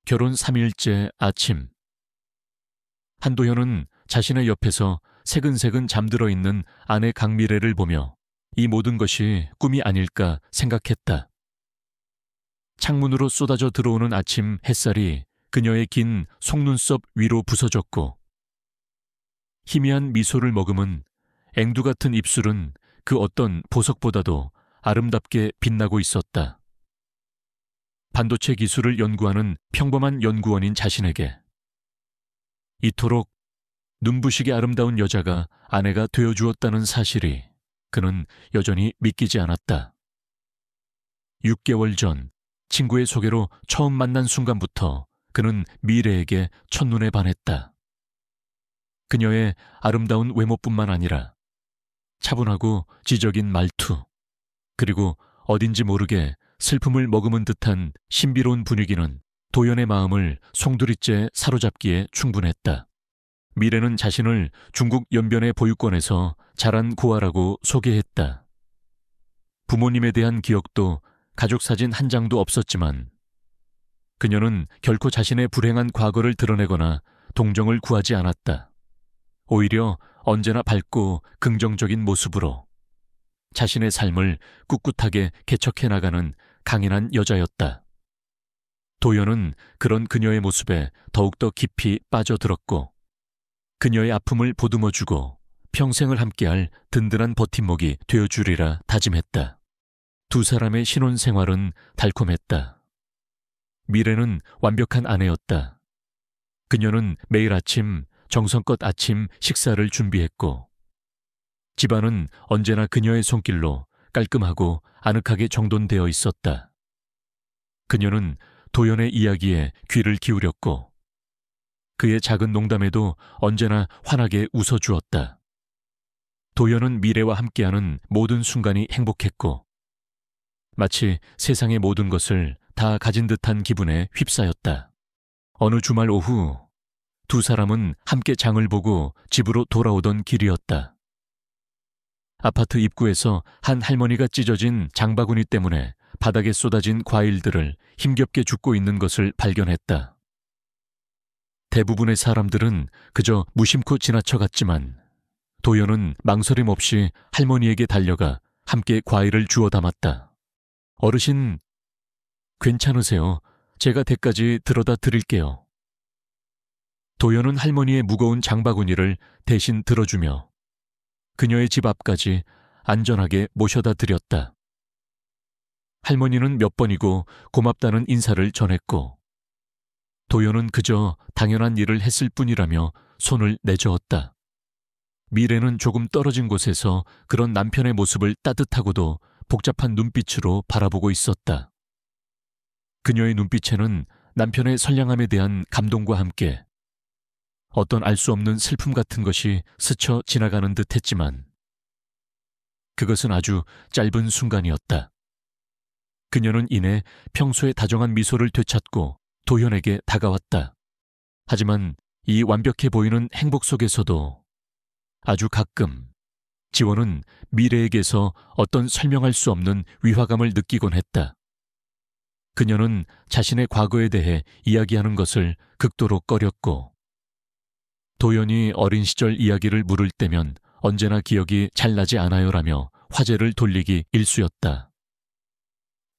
결혼 3일째 아침, 한도현은 자신의 옆에서 새근새근 잠들어 있는 아내 강미래를 보며 이 모든 것이 꿈이 아닐까 생각했다. 창문으로 쏟아져 들어오는 아침 햇살이 그녀의 긴 속눈썹 위로 부서졌고, 희미한 미소를 머금은 앵두 같은 입술은 그 어떤 보석보다도 아름답게 빛나고 있었다. 반도체 기술을 연구하는 평범한 연구원인 자신에게 이토록 눈부시게 아름다운 여자가 아내가 되어주었다는 사실이 그는 여전히 믿기지 않았다. 6개월 전 친구의 소개로 처음 만난 순간부터 그는 미래에게 첫눈에 반했다. 그녀의 아름다운 외모뿐만 아니라 차분하고 지적인 말투, 그리고 어딘지 모르게 슬픔을 머금은 듯한 신비로운 분위기는 도연의 마음을 송두리째 사로잡기에 충분했다. 미래는 자신을 중국 연변의 보육원에서 자란 고아라고 소개했다. 부모님에 대한 기억도 가족 사진 한 장도 없었지만 그녀는 결코 자신의 불행한 과거를 드러내거나 동정을 구하지 않았다. 오히려 언제나 밝고 긍정적인 모습으로 자신의 삶을 꿋꿋하게 개척해 나가는 강인한 여자였다. 도연은 그런 그녀의 모습에 더욱더 깊이 빠져들었고, 그녀의 아픔을 보듬어주고 평생을 함께할 든든한 버팀목이 되어주리라 다짐했다. 두 사람의 신혼생활은 달콤했다. 미래는 완벽한 아내였다. 그녀는 매일 아침 정성껏 아침 식사를 준비했고, 집안은 언제나 그녀의 손길로 깔끔하고 아늑하게 정돈되어 있었다. 그녀는 도연의 이야기에 귀를 기울였고, 그의 작은 농담에도 언제나 환하게 웃어주었다. 도연은 미래와 함께하는 모든 순간이 행복했고, 마치 세상의 모든 것을 다 가진 듯한 기분에 휩싸였다. 어느 주말 오후, 두 사람은 함께 장을 보고 집으로 돌아오던 길이었다. 아파트 입구에서 한 할머니가 찢어진 장바구니 때문에 바닥에 쏟아진 과일들을 힘겹게 줍고 있는 것을 발견했다. 대부분의 사람들은 그저 무심코 지나쳐갔지만 도연은 망설임 없이 할머니에게 달려가 함께 과일을 주워 담았다. 어르신, 괜찮으세요? 제가 댁까지 들어다 드릴게요. 도연은 할머니의 무거운 장바구니를 대신 들어주며 그녀의 집 앞까지 안전하게 모셔다 드렸다. 할머니는 몇 번이고 고맙다는 인사를 전했고, 도연은 그저 당연한 일을 했을 뿐이라며 손을 내저었다. 미래는 조금 떨어진 곳에서 그런 남편의 모습을 따뜻하고도 복잡한 눈빛으로 바라보고 있었다. 그녀의 눈빛에는 남편의 선량함에 대한 감동과 함께 어떤 알 수 없는 슬픔 같은 것이 스쳐 지나가는 듯 했지만 그것은 아주 짧은 순간이었다. 그녀는 이내 평소의 다정한 미소를 되찾고 도연에게 다가왔다. 하지만 이 완벽해 보이는 행복 속에서도 아주 가끔 지원은 미래에게서 어떤 설명할 수 없는 위화감을 느끼곤 했다. 그녀는 자신의 과거에 대해 이야기하는 것을 극도로 꺼렸고, 도연이 어린 시절 이야기를 물을 때면 언제나 기억이 잘 나지 않아요라며 화제를 돌리기 일쑤였다.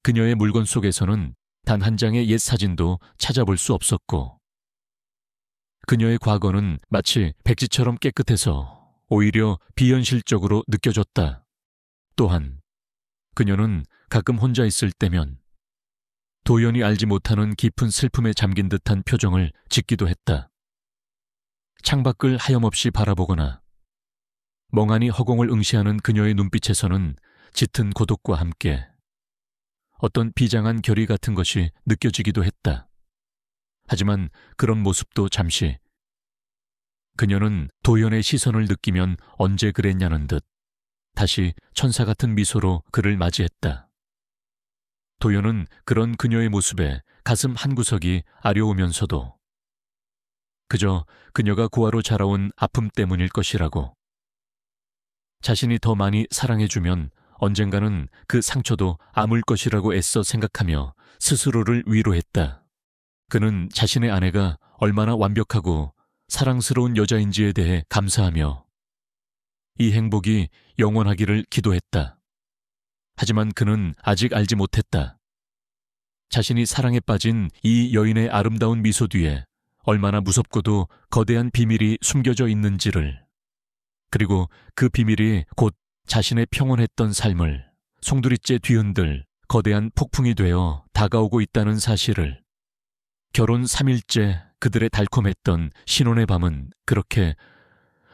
그녀의 물건 속에서는 단 한 장의 옛 사진도 찾아볼 수 없었고, 그녀의 과거는 마치 백지처럼 깨끗해서 오히려 비현실적으로 느껴졌다. 또한 그녀는 가끔 혼자 있을 때면 도연이 알지 못하는 깊은 슬픔에 잠긴 듯한 표정을 짓기도 했다. 창밖을 하염없이 바라보거나 멍하니 허공을 응시하는 그녀의 눈빛에서는 짙은 고독과 함께 어떤 비장한 결의 같은 것이 느껴지기도 했다. 하지만 그런 모습도 잠시 그녀는 도연의 시선을 느끼면 언제 그랬냐는 듯 다시 천사 같은 미소로 그를 맞이했다. 도연은 그런 그녀의 모습에 가슴 한구석이 아려오면서도 그저 그녀가 고아로 자라온 아픔 때문일 것이라고, 자신이 더 많이 사랑해주면 언젠가는 그 상처도 아물 것이라고 애써 생각하며 스스로를 위로했다. 그는 자신의 아내가 얼마나 완벽하고 사랑스러운 여자인지에 대해 감사하며 이 행복이 영원하기를 기도했다. 하지만 그는 아직 알지 못했다. 자신이 사랑에 빠진 이 여인의 아름다운 미소 뒤에 얼마나 무섭고도 거대한 비밀이 숨겨져 있는지를, 그리고 그 비밀이 곧 자신의 평온했던 삶을 송두리째 뒤흔들 거대한 폭풍이 되어 다가오고 있다는 사실을. 결혼 3일째 그들의 달콤했던 신혼의 밤은 그렇게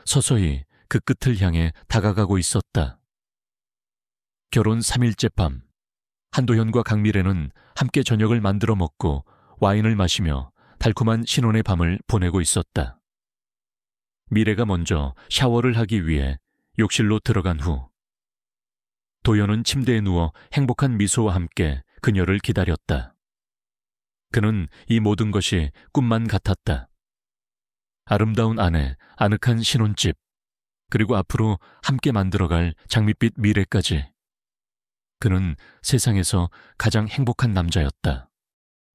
서서히 그 끝을 향해 다가가고 있었다. 결혼 3일째 밤, 한도현과 강미래는 함께 저녁을 만들어 먹고 와인을 마시며 달콤한 신혼의 밤을 보내고 있었다. 미래가 먼저 샤워를 하기 위해 욕실로 들어간 후 도연은 침대에 누워 행복한 미소와 함께 그녀를 기다렸다. 그는 이 모든 것이 꿈만 같았다. 아름다운 아내, 아늑한 신혼집, 그리고 앞으로 함께 만들어갈 장밋빛 미래까지. 그는 세상에서 가장 행복한 남자였다.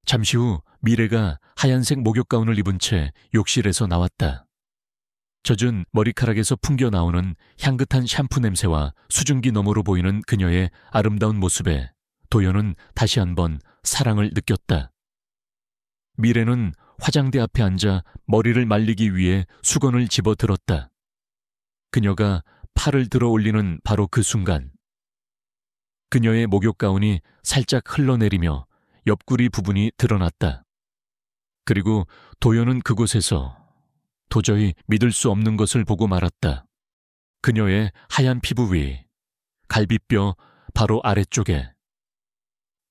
잠시 후 미래가 하얀색 목욕 가운을 입은 채 욕실에서 나왔다. 젖은 머리카락에서 풍겨 나오는 향긋한 샴푸 냄새와 수증기 너머로 보이는 그녀의 아름다운 모습에 도연은 다시 한번 사랑을 느꼈다. 미래는 화장대 앞에 앉아 머리를 말리기 위해 수건을 집어들었다. 그녀가 팔을 들어 올리는 바로 그 순간 그녀의 목욕 가운이 살짝 흘러내리며 옆구리 부분이 드러났다. 그리고 도연은 그곳에서 도저히 믿을 수 없는 것을 보고 말았다. 그녀의 하얀 피부 위, 갈비뼈 바로 아래쪽에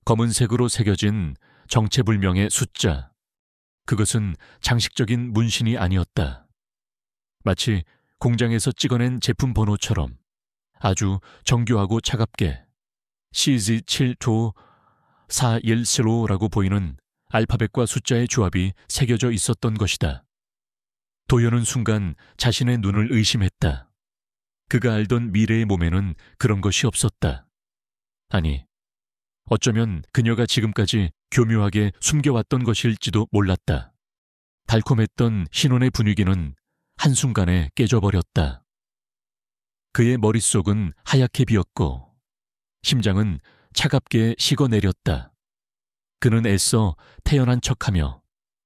검은색으로 새겨진 정체불명의 숫자. 그것은 장식적인 문신이 아니었다. 마치 공장에서 찍어낸 제품 번호처럼 아주 정교하고 차갑게 CZ7조417라고 보이는 알파벳과 숫자의 조합이 새겨져 있었던 것이다. 도연은 순간 자신의 눈을 의심했다. 그가 알던 미래의 몸에는 그런 것이 없었다. 아니, 어쩌면 그녀가 지금까지 교묘하게 숨겨왔던 것일지도 몰랐다. 달콤했던 신혼의 분위기는 한순간에 깨져버렸다. 그의 머릿속은 하얗게 비었고 심장은 차갑게 식어내렸다. 그는 애써 태연한 척하며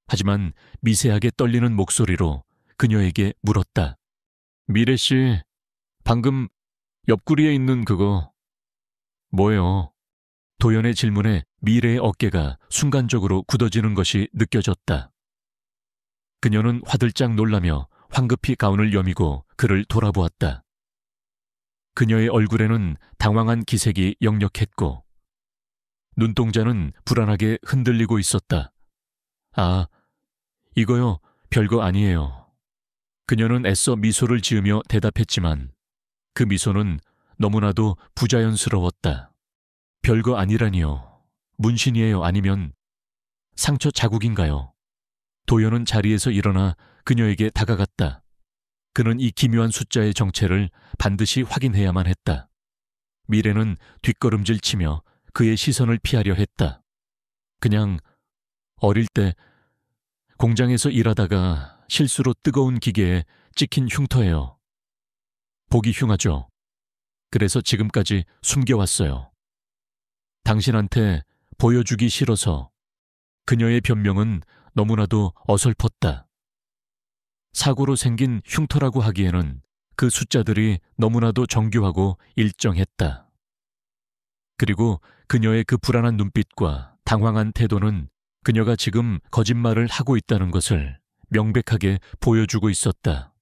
하지만 미세하게 떨리는 목소리로 그녀에게 물었다. 미래 씨, 방금 옆구리에 있는 그거 뭐예요? 도연의 질문에 미래의 어깨가 순간적으로 굳어지는 것이 느껴졌다. 그녀는 화들짝 놀라며 황급히 가운을 여미고 그를 돌아보았다. 그녀의 얼굴에는 당황한 기색이 역력했고 눈동자는 불안하게 흔들리고 있었다. 아, 이거요, 별거 아니에요. 그녀는 애써 미소를 지으며 대답했지만 그 미소는 너무나도 부자연스러웠다. 별거 아니라니요. 문신이에요. 아니면 상처 자국인가요? 도연은 자리에서 일어나 그녀에게 다가갔다. 그는 이 기묘한 숫자의 정체를 반드시 확인해야만 했다. 미래는 뒷걸음질 치며 그의 시선을 피하려 했다. 그냥 어릴 때 공장에서 일하다가 실수로 뜨거운 기계에 찍힌 흉터예요. 보기 흉하죠. 그래서 지금까지 숨겨왔어요. 당신한테 보여주기 싫어서. 그녀의 변명은 너무나도 어설펐다. 사고로 생긴 흉터라고 하기에는 그 숫자들이 너무나도 정교하고 일정했다. 그리고 그녀의 그 불안한 눈빛과 당황한 태도는 그녀가 지금 거짓말을 하고 있다는 것을 명백하게 보여주고 있었다.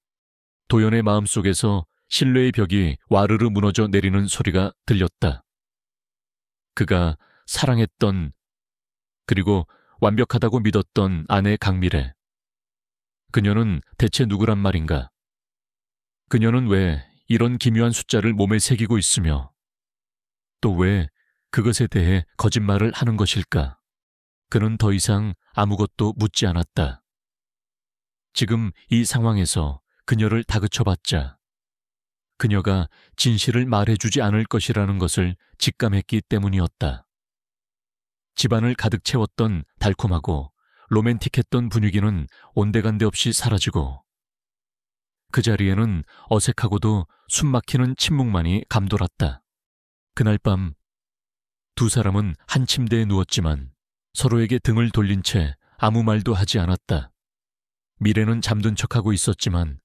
도연의 마음속에서 신뢰의 벽이 와르르 무너져 내리는 소리가 들렸다. 그가 사랑했던 그리고 완벽하다고 믿었던 아내 강미래. 그녀는 대체 누구란 말인가? 그녀는 왜 이런 기묘한 숫자를 몸에 새기고 있으며 또 왜 그것에 대해 거짓말을 하는 것일까? 그는 더 이상 아무것도 묻지 않았다. 지금 이 상황에서 그녀를 다그쳐봤자 그녀가 진실을 말해주지 않을 것이라는 것을 직감했기 때문이었다. 집안을 가득 채웠던 달콤하고 로맨틱했던 분위기는 온데간데 없이 사라지고 그 자리에는 어색하고도 숨막히는 침묵만이 감돌았다. 그날 밤 두 사람은 한 침대에 누웠지만 서로에게 등을 돌린 채 아무 말도 하지 않았다. 미래는 잠든 척하고 있었지만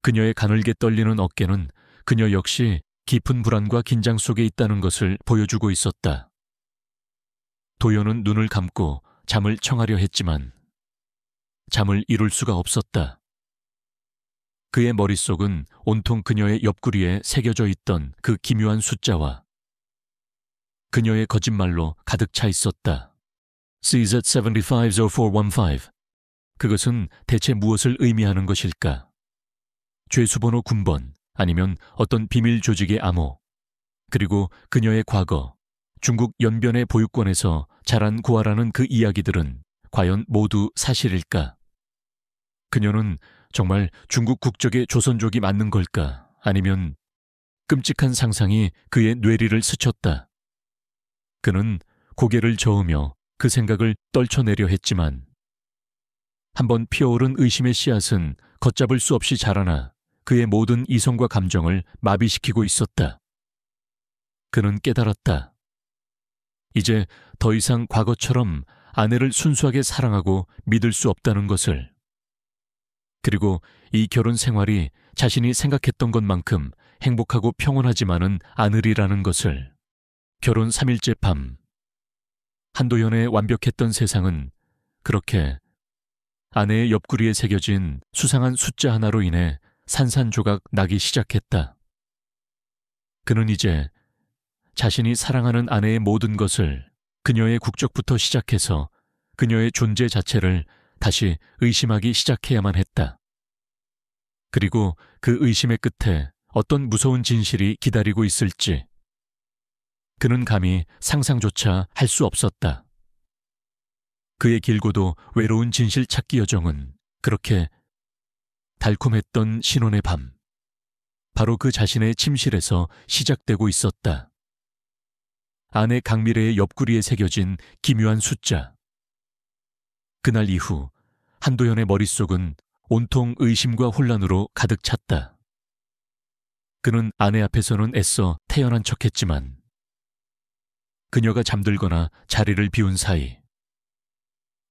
그녀의 가늘게 떨리는 어깨는 그녀 역시 깊은 불안과 긴장 속에 있다는 것을 보여주고 있었다. 도연은 눈을 감고 잠을 청하려 했지만 잠을 이룰 수가 없었다. 그의 머릿속은 온통 그녀의 옆구리에 새겨져 있던 그 기묘한 숫자와 그녀의 거짓말로 가득 차 있었다. CZ750415. 그것은 대체 무엇을 의미하는 것일까? 죄수번호 군번, 아니면 어떤 비밀 조직의 암호, 그리고 그녀의 과거, 중국 연변의 보육권에서 자란 고아라는 그 이야기들은 과연 모두 사실일까? 그녀는 정말 중국 국적의 조선족이 맞는 걸까? 아니면 끔찍한 상상이 그의 뇌리를 스쳤다. 그는 고개를 저으며 그 생각을 떨쳐내려 했지만 한번 피어오른 의심의 씨앗은 걷잡을 수 없이 자라나 그의 모든 이성과 감정을 마비시키고 있었다. 그는 깨달았다. 이제 더 이상 과거처럼 아내를 순수하게 사랑하고 믿을 수 없다는 것을. 그리고 이 결혼 생활이 자신이 생각했던 것만큼 행복하고 평온하지만은 않으리라는 것을. 결혼 3일째 밤, 한도연의 완벽했던 세상은 그렇게 아내의 옆구리에 새겨진 수상한 숫자 하나로 인해 산산조각 나기 시작했다. 그는 이제 자신이 사랑하는 아내의 모든 것을, 그녀의 국적부터 시작해서 그녀의 존재 자체를 다시 의심하기 시작해야만 했다. 그리고 그 의심의 끝에 어떤 무서운 진실이 기다리고 있을지 그는 감히 상상조차 할 수 없었다. 그의 길고도 외로운 진실 찾기 여정은 그렇게 달콤했던 신혼의 밤, 바로 그 자신의 침실에서 시작되고 있었다. 아내 강미래의 옆구리에 새겨진 기묘한 숫자. 그날 이후 한도연의 머릿속은 온통 의심과 혼란으로 가득 찼다. 그는 아내 앞에서는 애써 태연한 척했지만 그녀가 잠들거나 자리를 비운 사이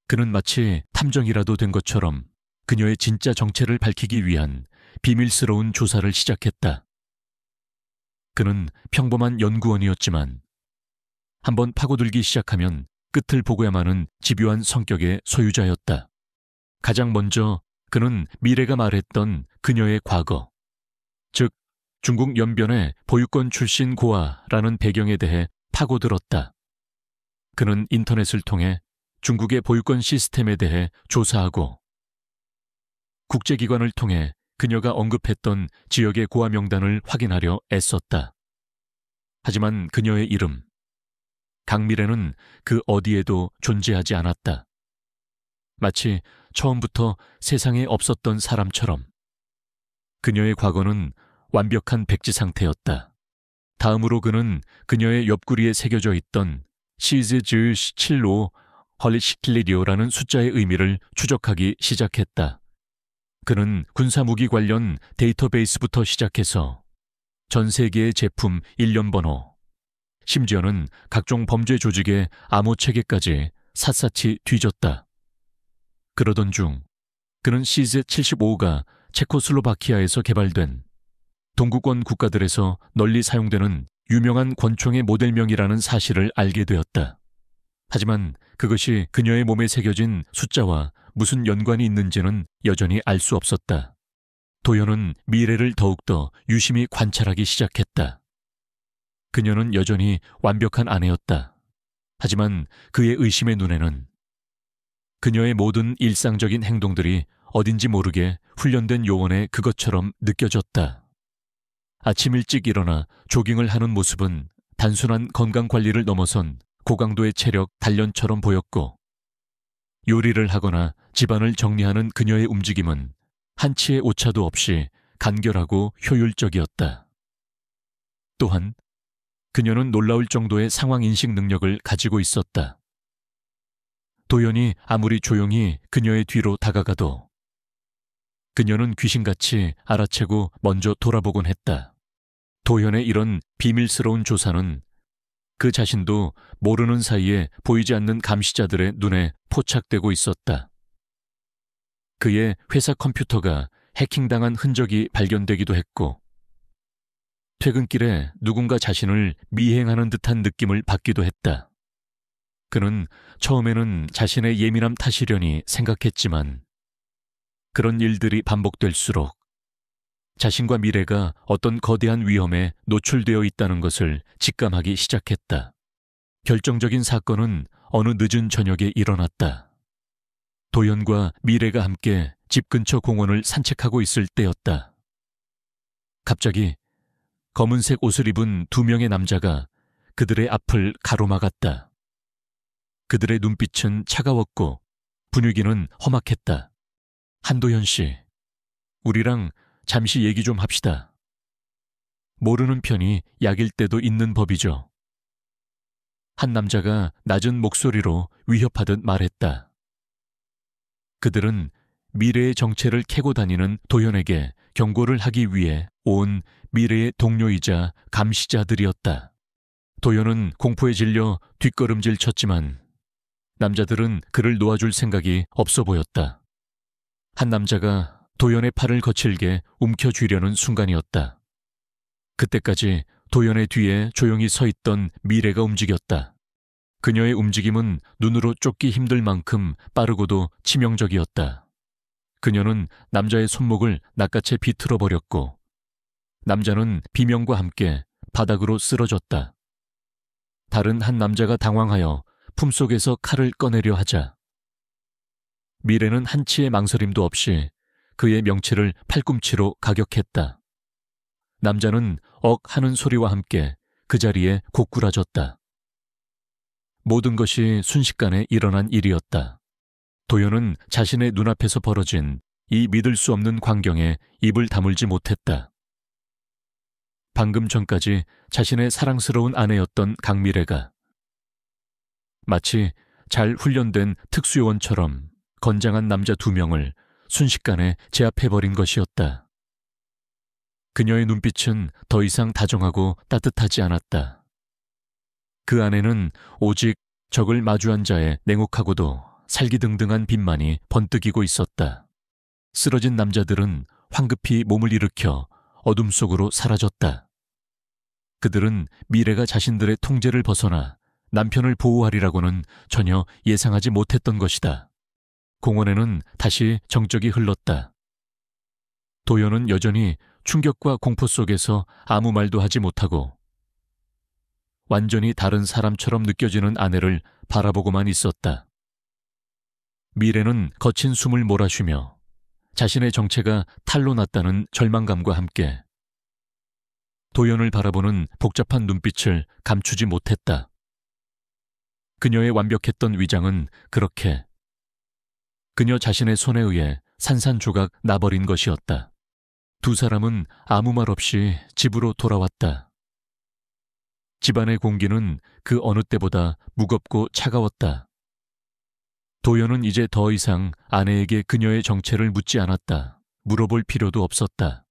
그는 마치 탐정이라도 된 것처럼 그녀의 진짜 정체를 밝히기 위한 비밀스러운 조사를 시작했다. 그는 평범한 연구원이었지만 한번 파고들기 시작하면 끝을 보고야만 하는 집요한 성격의 소유자였다. 가장 먼저 그는 미래가 말했던 그녀의 과거, 즉 중국 연변의 보육권 출신 고아라는 배경에 대해 파고들었다. 그는 인터넷을 통해 중국의 보육권 시스템에 대해 조사하고 국제기관을 통해 그녀가 언급했던 지역의 고아 명단을 확인하려 애썼다. 하지만 그녀의 이름, 강미래는 그 어디에도 존재하지 않았다. 마치 처음부터 세상에 없었던 사람처럼. 그녀의 과거는 완벽한 백지 상태였다. 다음으로 그는 그녀의 옆구리에 새겨져 있던 CZ75 헐리시킬리디오라는 숫자의 의미를 추적하기 시작했다. 그는 군사무기 관련 데이터베이스부터 시작해서 전 세계의 제품 일련 번호, 심지어는 각종 범죄 조직의 암호 체계까지 샅샅이 뒤졌다. 그러던 중 그는 CZ75가 체코슬로바키아에서 개발된 동구권 국가들에서 널리 사용되는 유명한 권총의 모델명이라는 사실을 알게 되었다. 하지만 그것이 그녀의 몸에 새겨진 숫자와 무슨 연관이 있는지는 여전히 알 수 없었다. 도연은 미래를 더욱더 유심히 관찰하기 시작했다. 그녀는 여전히 완벽한 아내였다. 하지만 그의 의심의 눈에는 그녀의 모든 일상적인 행동들이 어딘지 모르게 훈련된 요원의 그것처럼 느껴졌다. 아침 일찍 일어나 조깅을 하는 모습은 단순한 건강관리를 넘어선 고강도의 체력 단련처럼 보였고, 요리를 하거나 집안을 정리하는 그녀의 움직임은 한치의 오차도 없이 간결하고 효율적이었다. 또한 그녀는 놀라울 정도의 상황인식 능력을 가지고 있었다. 도연이 아무리 조용히 그녀의 뒤로 다가가도 그녀는 귀신같이 알아채고 먼저 돌아보곤 했다. 도연의 이런 비밀스러운 조사는 그 자신도 모르는 사이에 보이지 않는 감시자들의 눈에 포착되고 있었다. 그의 회사 컴퓨터가 해킹당한 흔적이 발견되기도 했고, 퇴근길에 누군가 자신을 미행하는 듯한 느낌을 받기도 했다. 그는 처음에는 자신의 예민함 탓이려니 생각했지만 그런 일들이 반복될수록 자신과 미래가 어떤 거대한 위험에 노출되어 있다는 것을 직감하기 시작했다. 결정적인 사건은 어느 늦은 저녁에 일어났다. 도연과 미래가 함께 집 근처 공원을 산책하고 있을 때였다. 갑자기 검은색 옷을 입은 두 명의 남자가 그들의 앞을 가로막았다. 그들의 눈빛은 차가웠고 분위기는 험악했다. 한도연 씨, 우리랑 잠시 얘기 좀 합시다. 모르는 편이 약일 때도 있는 법이죠. 한 남자가 낮은 목소리로 위협하듯 말했다. 그들은 미래의 정체를 캐고 다니는 도연에게 경고를 하기 위해 온 미래의 동료이자 감시자들이었다. 도연은 공포에 질려 뒷걸음질 쳤지만 남자들은 그를 놓아줄 생각이 없어 보였다. 한 남자가 도연의 팔을 거칠게 움켜쥐려는 순간이었다. 그때까지 도연의 뒤에 조용히 서 있던 미래가 움직였다. 그녀의 움직임은 눈으로 쫓기 힘들 만큼 빠르고도 치명적이었다. 그녀는 남자의 손목을 낚아채 비틀어 버렸고 남자는 비명과 함께 바닥으로 쓰러졌다. 다른 한 남자가 당황하여 품속에서 칼을 꺼내려 하자 미래는 한치의 망설임도 없이 그의 명치를 팔꿈치로 가격했다. 남자는 억 하는 소리와 함께 그 자리에 고꾸라졌다. 모든 것이 순식간에 일어난 일이었다. 도연은 자신의 눈앞에서 벌어진 이 믿을 수 없는 광경에 입을 다물지 못했다. 방금 전까지 자신의 사랑스러운 아내였던 강미래가 마치 잘 훈련된 특수요원처럼 건장한 남자 두 명을 순식간에 제압해버린 것이었다. 그녀의 눈빛은 더 이상 다정하고 따뜻하지 않았다. 그 안에는 오직 적을 마주한 자의 냉혹하고도 살기등등한 빛만이 번뜩이고 있었다. 쓰러진 남자들은 황급히 몸을 일으켜 어둠 속으로 사라졌다. 그들은 미래가 자신들의 통제를 벗어나 남편을 보호하리라고는 전혀 예상하지 못했던 것이다. 공원에는 다시 정적이 흘렀다. 도연은 여전히 충격과 공포 속에서 아무 말도 하지 못하고 완전히 다른 사람처럼 느껴지는 아내를 바라보고만 있었다. 미래는 거친 숨을 몰아쉬며 자신의 정체가 탄로 났다는 절망감과 함께 도연을 바라보는 복잡한 눈빛을 감추지 못했다. 그녀의 완벽했던 위장은 그렇게 그녀 자신의 손에 의해 산산조각 나버린 것이었다. 두 사람은 아무 말 없이 집으로 돌아왔다. 집안의 공기는 그 어느 때보다 무겁고 차가웠다. 도연은 이제 더 이상 아내에게 그녀의 정체를 묻지 않았다. 물어볼 필요도 없었다.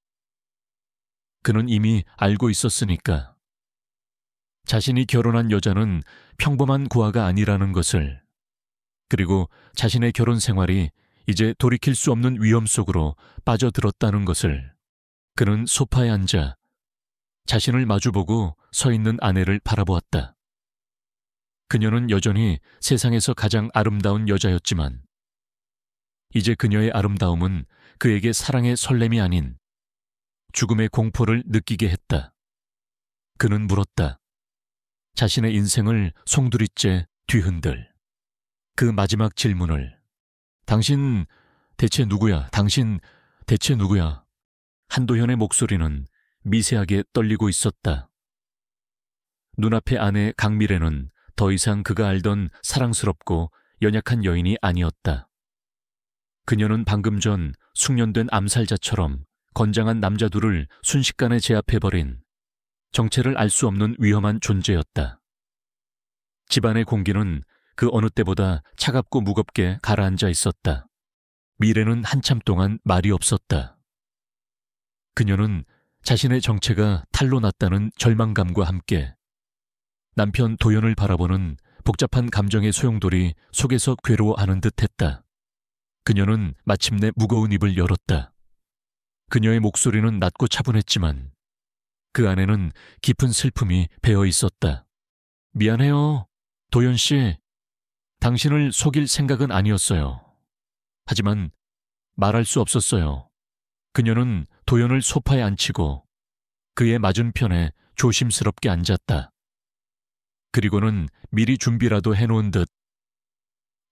그는 이미 알고 있었으니까. 자신이 결혼한 여자는 평범한 고아가 아니라는 것을, 그리고 자신의 결혼 생활이 이제 돌이킬 수 없는 위험 속으로 빠져들었다는 것을. 그는 소파에 앉아 자신을 마주보고 서 있는 아내를 바라보았다. 그녀는 여전히 세상에서 가장 아름다운 여자였지만 이제 그녀의 아름다움은 그에게 사랑의 설렘이 아닌 죽음의 공포를 느끼게 했다. 그는 물었다. 자신의 인생을 송두리째 뒤흔들 그 마지막 질문을. 당신 대체 누구야? 당신 대체 누구야? 한도현의 목소리는 미세하게 떨리고 있었다. 눈앞의 아내 강미래는 더 이상 그가 알던 사랑스럽고 연약한 여인이 아니었다. 그녀는 방금 전 숙련된 암살자처럼 건장한 남자 둘을 순식간에 제압해버린 정체를 알 수 없는 위험한 존재였다. 집안의 공기는 그 어느 때보다 차갑고 무겁게 가라앉아 있었다. 미래는 한참 동안 말이 없었다. 그녀는 자신의 정체가 탄로 났다는 절망감과 함께 남편 도연을 바라보는 복잡한 감정의 소용돌이 속에서 괴로워하는 듯했다. 그녀는 마침내 무거운 입을 열었다. 그녀의 목소리는 낮고 차분했지만 그 안에는 깊은 슬픔이 배어 있었다. 미안해요, 도연 씨. 당신을 속일 생각은 아니었어요. 하지만 말할 수 없었어요. 그녀는 도연을 소파에 앉히고 그의 맞은편에 조심스럽게 앉았다. 그리고는 미리 준비라도 해놓은 듯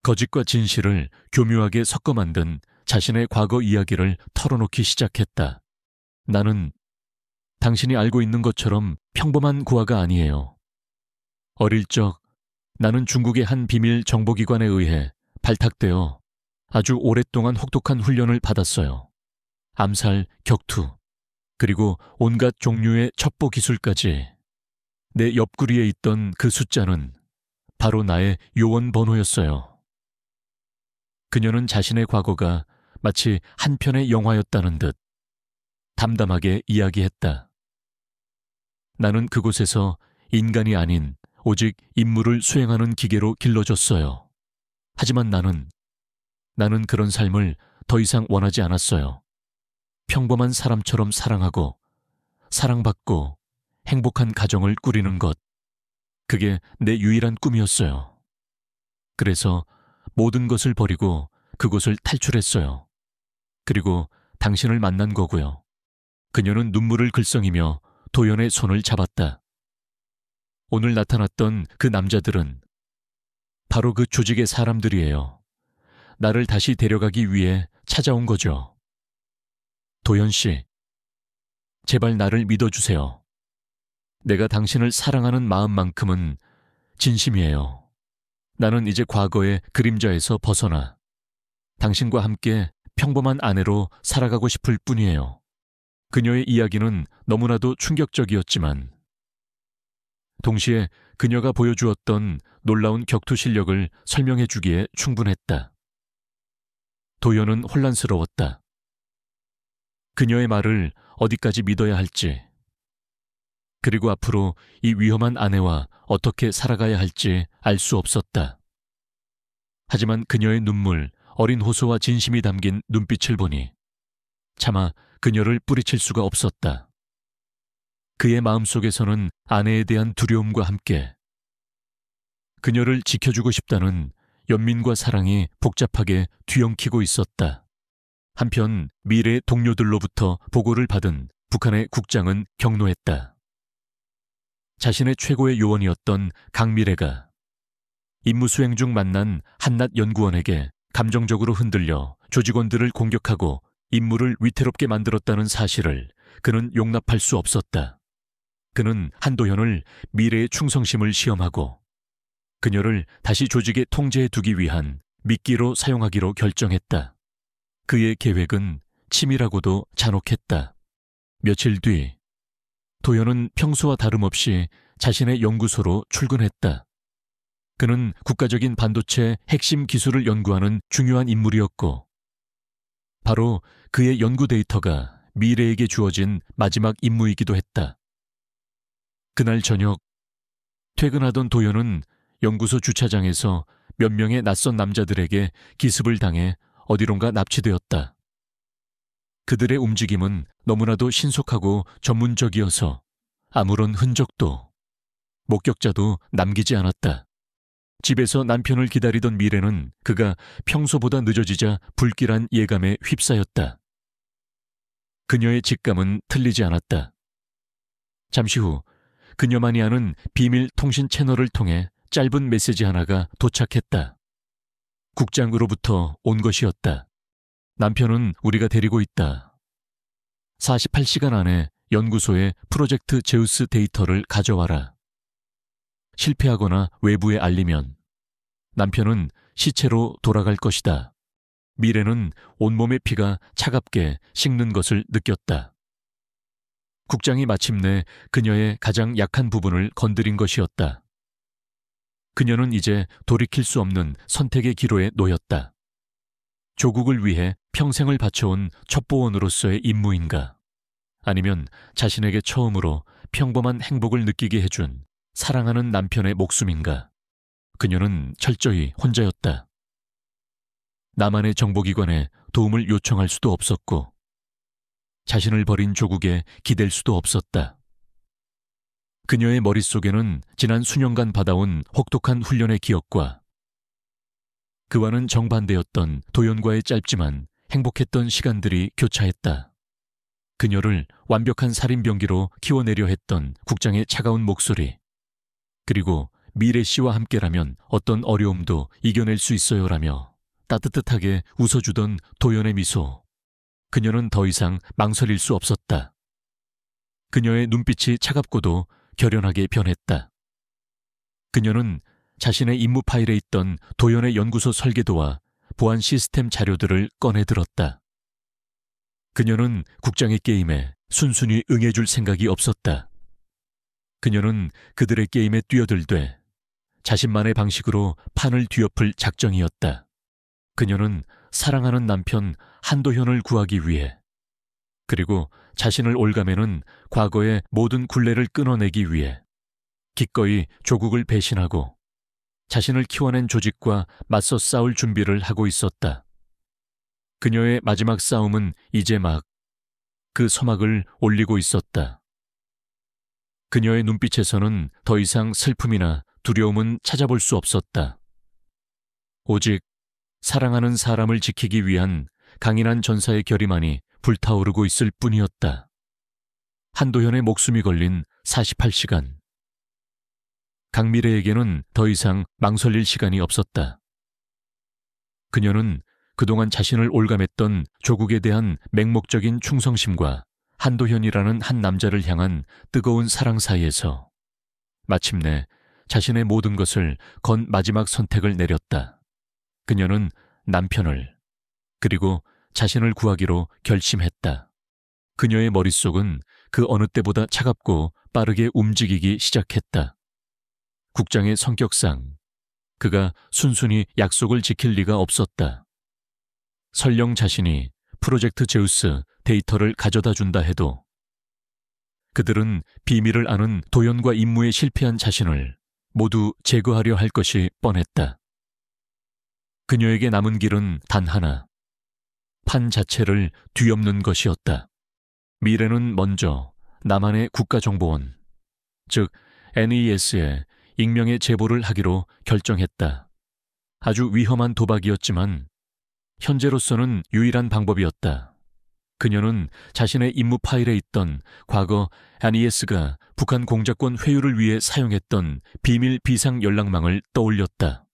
거짓과 진실을 교묘하게 섞어 만든 자신의 과거 이야기를 털어놓기 시작했다. 나는 당신이 알고 있는 것처럼 평범한 고아가 아니에요. 어릴 적 나는 중국의 한 비밀 정보기관에 의해 발탁되어 아주 오랫동안 혹독한 훈련을 받았어요. 암살, 격투, 그리고 온갖 종류의 첩보 기술까지. 내 옆구리에 있던 그 숫자는 바로 나의 요원 번호였어요. 그녀는 자신의 과거가 마치 한 편의 영화였다는 듯 담담하게 이야기했다. 나는 그곳에서 인간이 아닌 오직 임무를 수행하는 기계로 길러졌어요. 하지만 나는 그런 삶을 더 이상 원하지 않았어요. 평범한 사람처럼 사랑하고 사랑받고 행복한 가정을 꾸리는 것. 그게 내 유일한 꿈이었어요. 그래서 모든 것을 버리고 그곳을 탈출했어요. 그리고 당신을 만난 거고요. 그녀는 눈물을 글썽이며 도연의 손을 잡았다. 오늘 나타났던 그 남자들은 바로 그 조직의 사람들이에요. 나를 다시 데려가기 위해 찾아온 거죠. 도연 씨, 제발 나를 믿어주세요. 내가 당신을 사랑하는 마음만큼은 진심이에요. 나는 이제 과거의 그림자에서 벗어나 당신과 함께 평범한 아내로 살아가고 싶을 뿐이에요. 그녀의 이야기는 너무나도 충격적이었지만 동시에 그녀가 보여주었던 놀라운 격투 실력을 설명해 주기에 충분했다. 도연은 혼란스러웠다. 그녀의 말을 어디까지 믿어야 할지, 그리고 앞으로 이 위험한 아내와 어떻게 살아가야 할지 알 수 없었다. 하지만 그녀의 눈물, 어린 호소와 진심이 담긴 눈빛을 보니 차마 그녀를 뿌리칠 수가 없었다. 그의 마음속에서는 아내에 대한 두려움과 함께 그녀를 지켜주고 싶다는 연민과 사랑이 복잡하게 뒤엉키고 있었다. 한편 미래의 동료들로부터 보고를 받은 북한의 국장은 경로했다. 자신의 최고의 요원이었던 강미래가 임무 수행 중 만난 한낱 연구원에게 감정적으로 흔들려 조직원들을 공격하고 임무를 위태롭게 만들었다는 사실을 그는 용납할 수 없었다. 그는 한도현을 미래의 충성심을 시험하고 그녀를 다시 조직의 통제에 두기 위한 미끼로 사용하기로 결정했다. 그의 계획은 치밀하고도 잔혹했다. 며칠 뒤 도현은 평소와 다름없이 자신의 연구소로 출근했다. 그는 국가적인 반도체 핵심 기술을 연구하는 중요한 인물이었고 바로 그의 연구 데이터가 미래에게 주어진 마지막 임무이기도 했다. 그날 저녁 퇴근하던 도연은 연구소 주차장에서 몇 명의 낯선 남자들에게 기습을 당해 어디론가 납치되었다. 그들의 움직임은 너무나도 신속하고 전문적이어서 아무런 흔적도 목격자도 남기지 않았다. 집에서 남편을 기다리던 미래는 그가 평소보다 늦어지자 불길한 예감에 휩싸였다. 그녀의 직감은 틀리지 않았다. 잠시 후 그녀만이 아는 비밀 통신 채널을 통해 짧은 메시지 하나가 도착했다. 국장으로부터 온 것이었다. 남편은 우리가 데리고 있다. 48시간 안에 연구소에 프로젝트 제우스 데이터를 가져와라. 실패하거나 외부에 알리면 남편은 시체로 돌아갈 것이다. 미래는 온몸의 피가 차갑게 식는 것을 느꼈다. 국장이 마침내 그녀의 가장 약한 부분을 건드린 것이었다. 그녀는 이제 돌이킬 수 없는 선택의 기로에 놓였다. 조국을 위해 평생을 바쳐온 첩보원으로서의 임무인가? 아니면 자신에게 처음으로 평범한 행복을 느끼게 해준 사랑하는 남편의 목숨인가? 그녀는 철저히 혼자였다. 나만의 정보기관에 도움을 요청할 수도 없었고, 자신을 버린 조국에 기댈 수도 없었다. 그녀의 머릿속에는 지난 수년간 받아온 혹독한 훈련의 기억과 그와는 정반대였던 도연과의 짧지만 행복했던 시간들이 교차했다. 그녀를 완벽한 살인병기로 키워내려 했던 국장의 차가운 목소리, 그리고 미래 씨와 함께라면 어떤 어려움도 이겨낼 수 있어요라며 따뜻하게 웃어주던 도연의 미소. 그녀는 더 이상 망설일 수 없었다. 그녀의 눈빛이 차갑고도 결연하게 변했다. 그녀는 자신의 임무 파일에 있던 도연의 연구소 설계도와 보안 시스템 자료들을 꺼내 들었다. 그녀는 국장의 게임에 순순히 응해줄 생각이 없었다. 그녀는 그들의 게임에 뛰어들되 자신만의 방식으로 판을 뒤엎을 작정이었다. 그녀는 사랑하는 남편 한도현을 구하기 위해, 그리고 자신을 올가매는 과거의 모든 굴레를 끊어내기 위해 기꺼이 조국을 배신하고 자신을 키워낸 조직과 맞서 싸울 준비를 하고 있었다. 그녀의 마지막 싸움은 이제 막 그 서막을 올리고 있었다. 그녀의 눈빛에서는 더 이상 슬픔이나 두려움은 찾아볼 수 없었다. 오직 사랑하는 사람을 지키기 위한 강인한 전사의 결의만이 불타오르고 있을 뿐이었다. 한도현의 목숨이 걸린 48시간. 강미래에게는 더 이상 망설일 시간이 없었다. 그녀는 그동안 자신을 올감했던 조국에 대한 맹목적인 충성심과 한도현이라는 한 남자를 향한 뜨거운 사랑 사이에서 마침내 자신의 모든 것을 건 마지막 선택을 내렸다. 그녀는 남편을, 그리고 자신을 구하기로 결심했다. 그녀의 머릿속은 그 어느 때보다 차갑고 빠르게 움직이기 시작했다. 국장의 성격상 그가 순순히 약속을 지킬 리가 없었다. 설령 자신이 프로젝트 제우스 데이터를 가져다 준다 해도 그들은 비밀을 아는 도연과 임무에 실패한 자신을 모두 제거하려 할 것이 뻔했다. 그녀에게 남은 길은 단 하나, 판 자체를 뒤엎는 것이었다. 미래는 먼저 나만의 국가정보원, 즉 NES에 익명의 제보를 하기로 결정했다. 아주 위험한 도박이었지만 현재로서는 유일한 방법이었다. 그녀는 자신의 임무 파일에 있던 과거 NES가 북한 공작권 회유를 위해 사용했던 비밀 비상 연락망을 떠올렸다.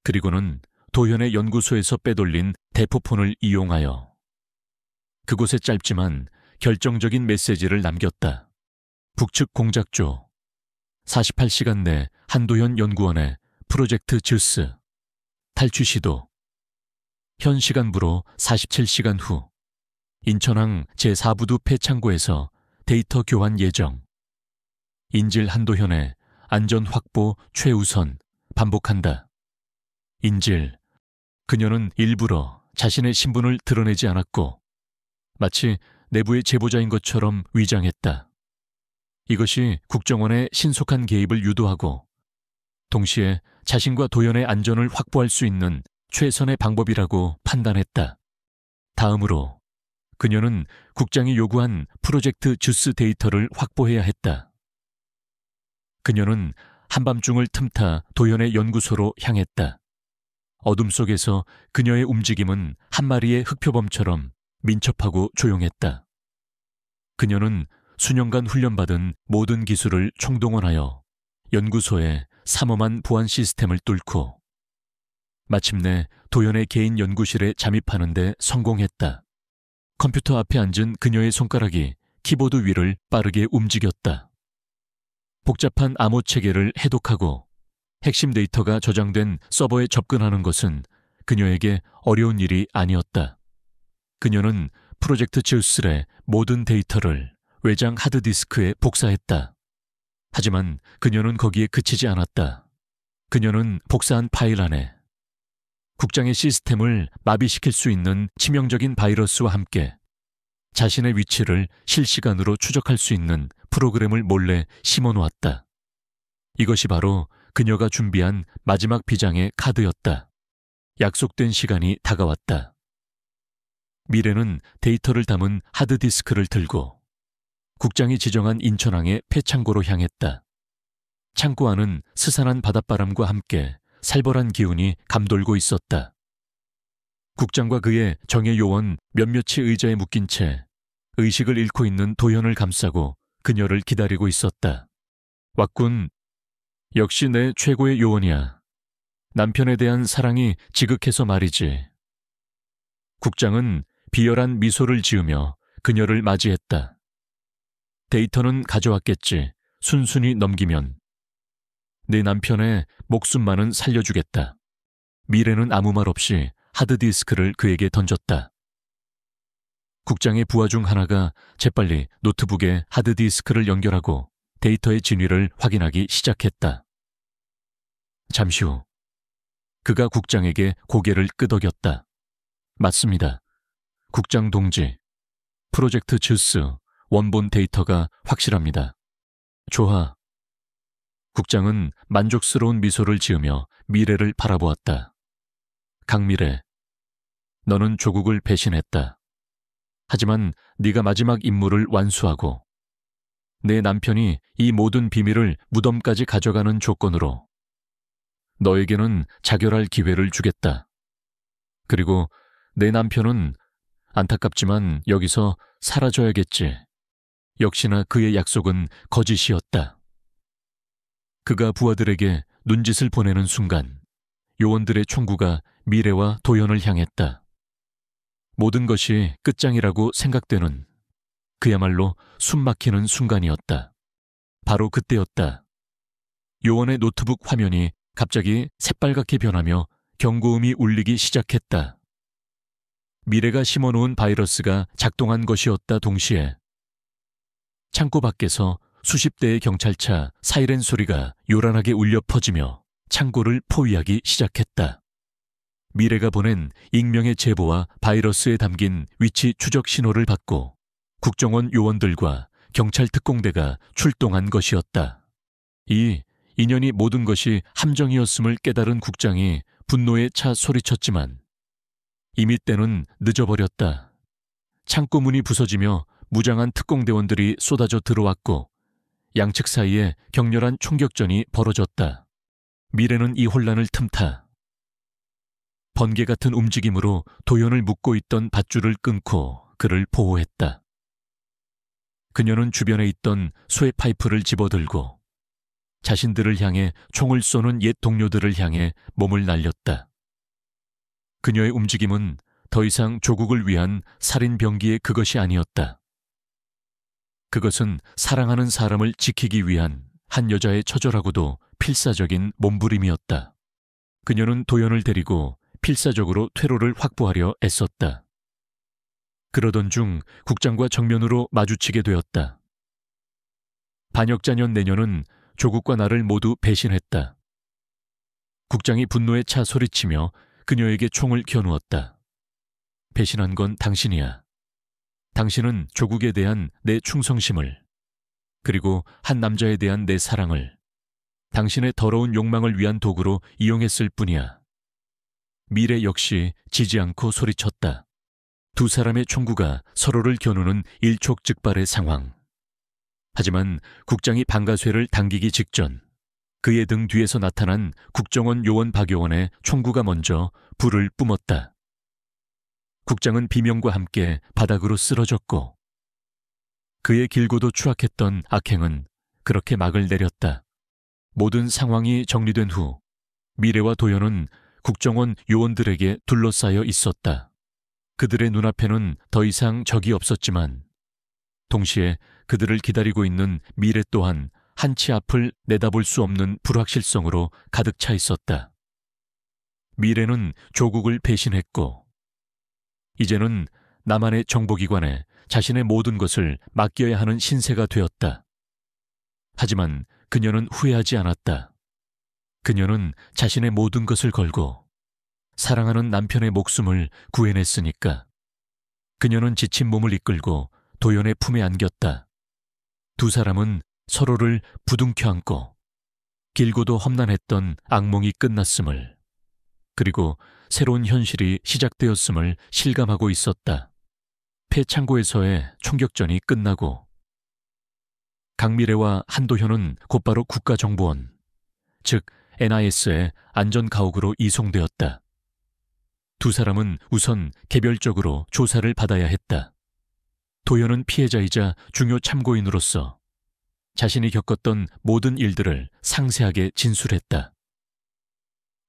그리고는 도현의 연구소에서 빼돌린 대포폰을 이용하여 그곳에 짧지만 결정적인 메시지를 남겼다. 북측 공작조 48시간 내 한도현 연구원의 프로젝트 즈스 탈취 시도. 현 시간부로 47시간 후 인천항 제4부두 폐창고에서 데이터 교환 예정. 인질 한도현의 안전 확보 최우선. 반복한다. 인질. 그녀는 일부러 자신의 신분을 드러내지 않았고 마치 내부의 제보자인 것처럼 위장했다. 이것이 국정원의 신속한 개입을 유도하고 동시에 자신과 도연의 안전을 확보할 수 있는 최선의 방법이라고 판단했다. 다음으로 그녀는 국장이 요구한 프로젝트 주스 데이터를 확보해야 했다. 그녀는 한밤중을 틈타 도연의 연구소로 향했다. 어둠 속에서 그녀의 움직임은 한 마리의 흑표범처럼 민첩하고 조용했다. 그녀는 수년간 훈련받은 모든 기술을 총동원하여 연구소의 삼엄한 보안 시스템을 뚫고 마침내 도연의 개인 연구실에 잠입하는 데 성공했다. 컴퓨터 앞에 앉은 그녀의 손가락이 키보드 위를 빠르게 움직였다. 복잡한 암호 체계를 해독하고 핵심 데이터가 저장된 서버에 접근하는 것은 그녀에게 어려운 일이 아니었다. 그녀는 프로젝트 즈우스의 모든 데이터를 외장 하드디스크에 복사했다. 하지만 그녀는 거기에 그치지 않았다. 그녀는 복사한 파일 안에 국장의 시스템을 마비시킬 수 있는 치명적인 바이러스와 함께 자신의 위치를 실시간으로 추적할 수 있는 프로그램을 몰래 심어놓았다. 이것이 바로 그녀가 준비한 마지막 비장의 카드였다. 약속된 시간이 다가왔다. 미래는 데이터를 담은 하드디스크를 들고 국장이 지정한 인천항의 폐창고로 향했다. 창고 안은 스산한 바닷바람과 함께 살벌한 기운이 감돌고 있었다. 국장과 그의 정예 요원 몇몇이 의자에 묶인 채 의식을 잃고 있는 도현을 감싸고 그녀를 기다리고 있었다. 왔군. 역시 내 최고의 요원이야. 남편에 대한 사랑이 지극해서 말이지. 국장은 비열한 미소를 지으며 그녀를 맞이했다. 데이터는 가져왔겠지. 순순히 넘기면. 내 남편의 목숨만은 살려주겠다. 미래는 아무 말 없이 하드디스크를 그에게 던졌다. 국장의 부하 중 하나가 재빨리 노트북에 하드디스크를 연결하고 데이터의 진위를 확인하기 시작했다. 잠시 후 그가 국장에게 고개를 끄덕였다. 맞습니다. 국장 동지, 프로젝트 즈스 원본 데이터가 확실합니다. 좋아. 국장은 만족스러운 미소를 지으며 미래를 바라보았다. 강미래, 너는 조국을 배신했다. 하지만 네가 마지막 임무를 완수하고 내 남편이 이 모든 비밀을 무덤까지 가져가는 조건으로 너에게는 자결할 기회를 주겠다. 그리고 내 남편은 안타깝지만 여기서 사라져야겠지. 역시나 그의 약속은 거짓이었다. 그가 부하들에게 눈짓을 보내는 순간 요원들의 총구가 미래와 도현을 향했다. 모든 것이 끝장이라고 생각되는 그야말로 숨막히는 순간이었다. 바로 그때였다. 요원의 노트북 화면이 갑자기 새빨갛게 변하며 경고음이 울리기 시작했다. 미래가 심어놓은 바이러스가 작동한 것이었다. 동시에 창고 밖에서 수십 대의 경찰차 사이렌 소리가 요란하게 울려 퍼지며 창고를 포위하기 시작했다. 미래가 보낸 익명의 제보와 바이러스에 담긴 위치 추적 신호를 받고 국정원 요원들과 경찰 특공대가 출동한 것이었다. 이 인연이 모든 것이 함정이었음을 깨달은 국장이 분노에 차 소리쳤지만 이미 때는 늦어버렸다. 창고 문이 부서지며 무장한 특공대원들이 쏟아져 들어왔고 양측 사이에 격렬한 총격전이 벌어졌다. 미래는 이 혼란을 틈타 번개 같은 움직임으로 도현을 묶고 있던 밧줄을 끊고 그를 보호했다. 그녀는 주변에 있던 수의 파이프를 집어들고 자신들을 향해 총을 쏘는 옛 동료들을 향해 몸을 날렸다. 그녀의 움직임은 더 이상 조국을 위한 살인 병기의 그것이 아니었다. 그것은 사랑하는 사람을 지키기 위한 한 여자의 처절하고도 필사적인 몸부림이었다. 그녀는 도연을 데리고 필사적으로 퇴로를 확보하려 애썼다. 그러던 중 국장과 정면으로 마주치게 되었다. 반역자년 내년은 조국과 나를 모두 배신했다. 국장이 분노에 차 소리치며 그녀에게 총을 겨누었다. 배신한 건 당신이야. 당신은 조국에 대한 내 충성심을, 그리고 한 남자에 대한 내 사랑을 당신의 더러운 욕망을 위한 도구로 이용했을 뿐이야. 미래 역시 지지 않고 소리쳤다. 두 사람의 총구가 서로를 겨누는 일촉즉발의 상황. 하지만 국장이 방가쇠를 당기기 직전 그의 등 뒤에서 나타난 국정원 요원 박요원의 총구가 먼저 불을 뿜었다. 국장은 비명과 함께 바닥으로 쓰러졌고 그의 길고도 추악했던 악행은 그렇게 막을 내렸다. 모든 상황이 정리된 후 미래와 도연은 국정원 요원들에게 둘러싸여 있었다. 그들의 눈앞에는 더 이상 적이 없었지만 동시에 그들을 기다리고 있는 미래 또한 한치 앞을 내다볼 수 없는 불확실성으로 가득 차 있었다. 미래는 조국을 배신했고 이제는 나만의 정보기관에 자신의 모든 것을 맡겨야 하는 신세가 되었다. 하지만 그녀는 후회하지 않았다. 그녀는 자신의 모든 것을 걸고 사랑하는 남편의 목숨을 구해냈으니까. 그녀는 지친 몸을 이끌고 도연의 품에 안겼다. 두 사람은 서로를 부둥켜 안고 길고도 험난했던 악몽이 끝났음을, 그리고 새로운 현실이 시작되었음을 실감하고 있었다. 폐창고에서의 총격전이 끝나고 강미래와 한도현은 곧바로 국가정보원, 즉 NIS의 안전가옥으로 이송되었다. 두 사람은 우선 개별적으로 조사를 받아야 했다. 도연은 피해자이자 중요 참고인으로서 자신이 겪었던 모든 일들을 상세하게 진술했다.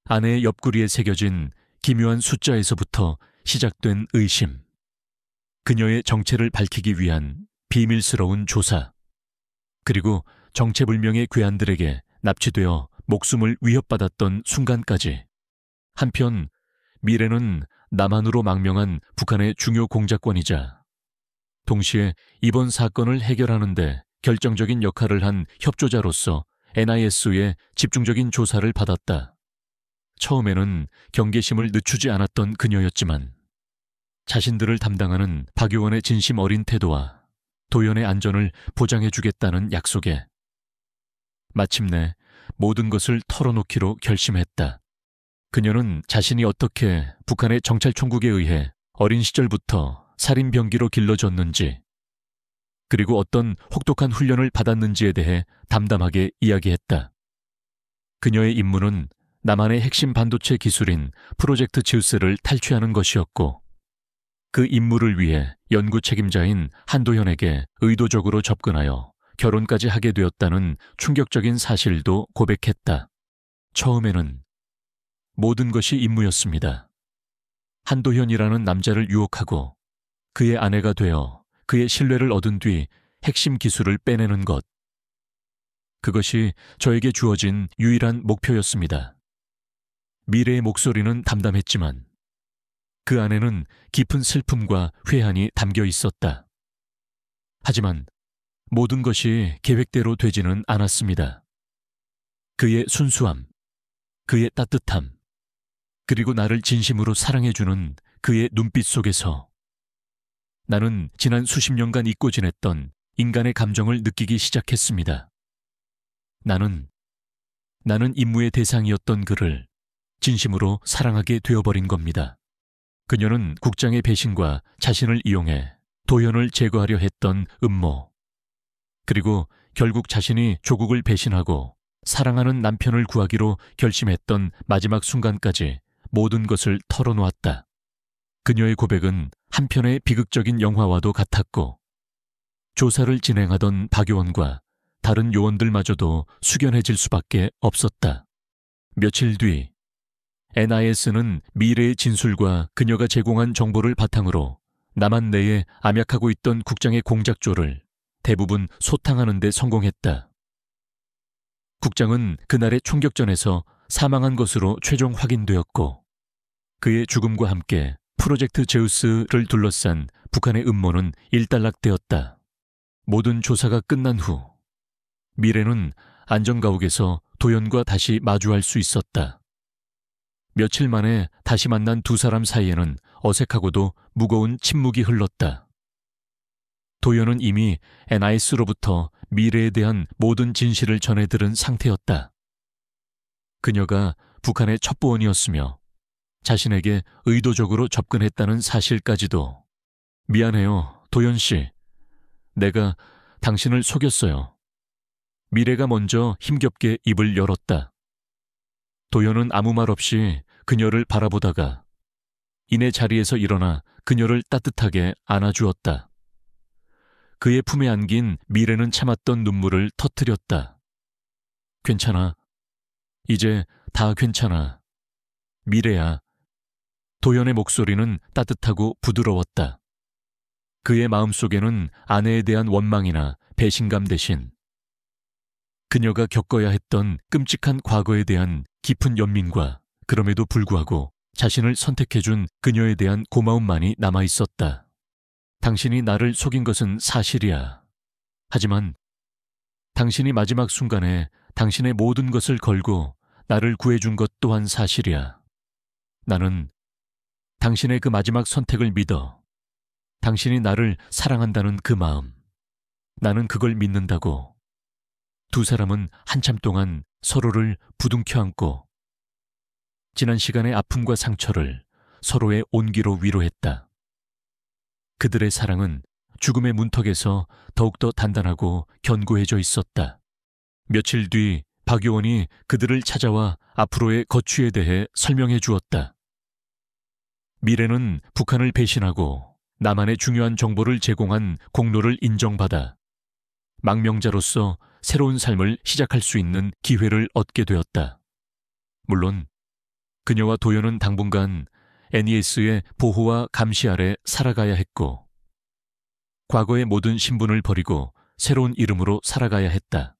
아내의 옆구리에 새겨진 기묘한 숫자에서부터 시작된 의심, 그녀의 정체를 밝히기 위한 비밀스러운 조사, 그리고 정체불명의 괴한들에게 납치되어 목숨을 위협받았던 순간까지. 한편 미래는 남한으로 망명한 북한의 중요 공작권이자 동시에 이번 사건을 해결하는 데 결정적인 역할을 한 협조자로서 NIS의 집중적인 조사를 받았다. 처음에는 경계심을 늦추지 않았던 그녀였지만 자신들을 담당하는 박 의원의 진심 어린 태도와 도연의 안전을 보장해주겠다는 약속에 마침내 모든 것을 털어놓기로 결심했다. 그녀는 자신이 어떻게 북한의 정찰총국에 의해 어린 시절부터 살인병기로 길러졌는지, 그리고 어떤 혹독한 훈련을 받았는지에 대해 담담하게 이야기했다. 그녀의 임무는 남한의 핵심 반도체 기술인 프로젝트 즈우스를 탈취하는 것이었고, 그 임무를 위해 연구 책임자인 한도현에게 의도적으로 접근하여 결혼까지 하게 되었다는 충격적인 사실도 고백했다. 처음에는 모든 것이 임무였습니다. 한도현이라는 남자를 유혹하고 그의 아내가 되어 그의 신뢰를 얻은 뒤 핵심 기술을 빼내는 것. 그것이 저에게 주어진 유일한 목표였습니다. 미래의 목소리는 담담했지만 그 안에는 깊은 슬픔과 회한이 담겨 있었다. 하지만 모든 것이 계획대로 되지는 않았습니다. 그의 순수함, 그의 따뜻함, 그리고 나를 진심으로 사랑해주는 그의 눈빛 속에서 나는 지난 수십 년간 잊고 지냈던 인간의 감정을 느끼기 시작했습니다. 나는 임무의 대상이었던 그를 진심으로 사랑하게 되어버린 겁니다. 그녀는 국장의 배신과 자신을 이용해 도연을 제거하려 했던 음모, 그리고 결국 자신이 조국을 배신하고 사랑하는 남편을 구하기로 결심했던 마지막 순간까지 모든 것을 털어놓았다. 그녀의 고백은 한편의 비극적인 영화와도 같았고, 조사를 진행하던 박 요원과 다른 요원들마저도 숙연해질 수밖에 없었다. 며칠 뒤 NIS는 미래의 진술과 그녀가 제공한 정보를 바탕으로 남한 내에 암약하고 있던 국장의 공작조를 대부분 소탕하는 데 성공했다. 국장은 그날의 총격전에서 사망한 것으로 최종 확인되었고, 그의 죽음과 함께 프로젝트 제우스를 둘러싼 북한의 음모는 일단락되었다. 모든 조사가 끝난 후 미래는 안전가옥에서 도연과 다시 마주할 수 있었다. 며칠 만에 다시 만난 두 사람 사이에는 어색하고도 무거운 침묵이 흘렀다. 도연은 이미 NIS로부터 미래에 대한 모든 진실을 전해 들은 상태였다. 그녀가 북한의 첩보원이었으며 자신에게 의도적으로 접근했다는 사실까지도. 미안해요, 도연 씨. 내가 당신을 속였어요. 미래가 먼저 힘겹게 입을 열었다. 도연은 아무 말 없이 그녀를 바라보다가 이내 자리에서 일어나 그녀를 따뜻하게 안아주었다. 그의 품에 안긴 미래는 참았던 눈물을 터뜨렸다. 괜찮아. 이제 다 괜찮아. 미래야. 도연의 목소리는 따뜻하고 부드러웠다. 그의 마음속에는 아내에 대한 원망이나 배신감 대신 그녀가 겪어야 했던 끔찍한 과거에 대한 깊은 연민과 그럼에도 불구하고 자신을 선택해준 그녀에 대한 고마움만이 남아있었다. 당신이 나를 속인 것은 사실이야. 하지만 당신이 마지막 순간에 당신의 모든 것을 걸고 나를 구해준 것 또한 사실이야. 나는 당신의 그 마지막 선택을 믿어. 당신이 나를 사랑한다는 그 마음. 나는 그걸 믿는다고. 두 사람은 한참 동안 서로를 부둥켜 안고 지난 시간의 아픔과 상처를 서로의 온기로 위로했다. 그들의 사랑은 죽음의 문턱에서 더욱더 단단하고 견고해져 있었다. 며칠 뒤 박요원이 그들을 찾아와 앞으로의 거취에 대해 설명해 주었다. 미래는 북한을 배신하고 남한의 중요한 정보를 제공한 공로를 인정받아 망명자로서 새로운 삶을 시작할 수 있는 기회를 얻게 되었다. 물론 그녀와 도연은 당분간 NES의 보호와 감시 아래 살아가야 했고 과거의 모든 신분을 버리고 새로운 이름으로 살아가야 했다.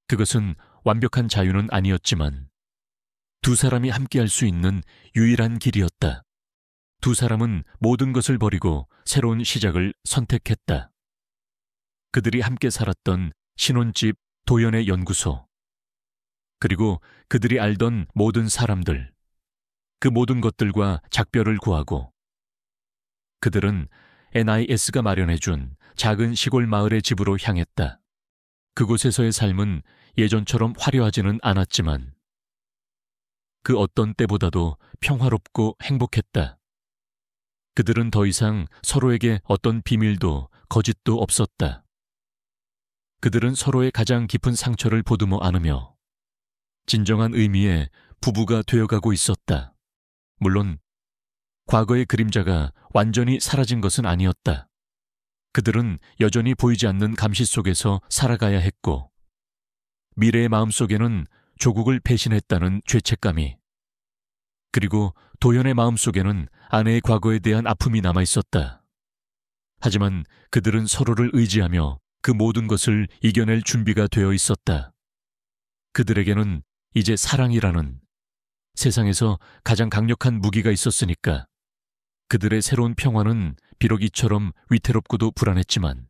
그것은 완벽한 자유는 아니었지만 두 사람이 함께할 수 있는 유일한 길이었다. 두 사람은 모든 것을 버리고 새로운 시작을 선택했다. 그들이 함께 살았던 신혼집 도연의 연구소, 그리고 그들이 알던 모든 사람들, 그 모든 것들과 작별을 구하고 그들은 NIS가 마련해준 작은 시골 마을의 집으로 향했다. 그곳에서의 삶은 예전처럼 화려하지는 않았지만 그 어떤 때보다도 평화롭고 행복했다. 그들은 더 이상 서로에게 어떤 비밀도 거짓도 없었다. 그들은 서로의 가장 깊은 상처를 보듬어 안으며 진정한 의미의 부부가 되어가고 있었다. 물론 과거의 그림자가 완전히 사라진 것은 아니었다. 그들은 여전히 보이지 않는 감시 속에서 살아가야 했고 미래의 마음속에는 조국을 배신했다는 죄책감이, 그리고 도연의 마음속에는 아내의 과거에 대한 아픔이 남아 있었다. 하지만 그들은 서로를 의지하며 그 모든 것을 이겨낼 준비가 되어 있었다. 그들에게는 이제 사랑이라는 세상에서 가장 강력한 무기가 있었으니까 그들의 새로운 평화는 비록 이처럼 위태롭고도 불안했지만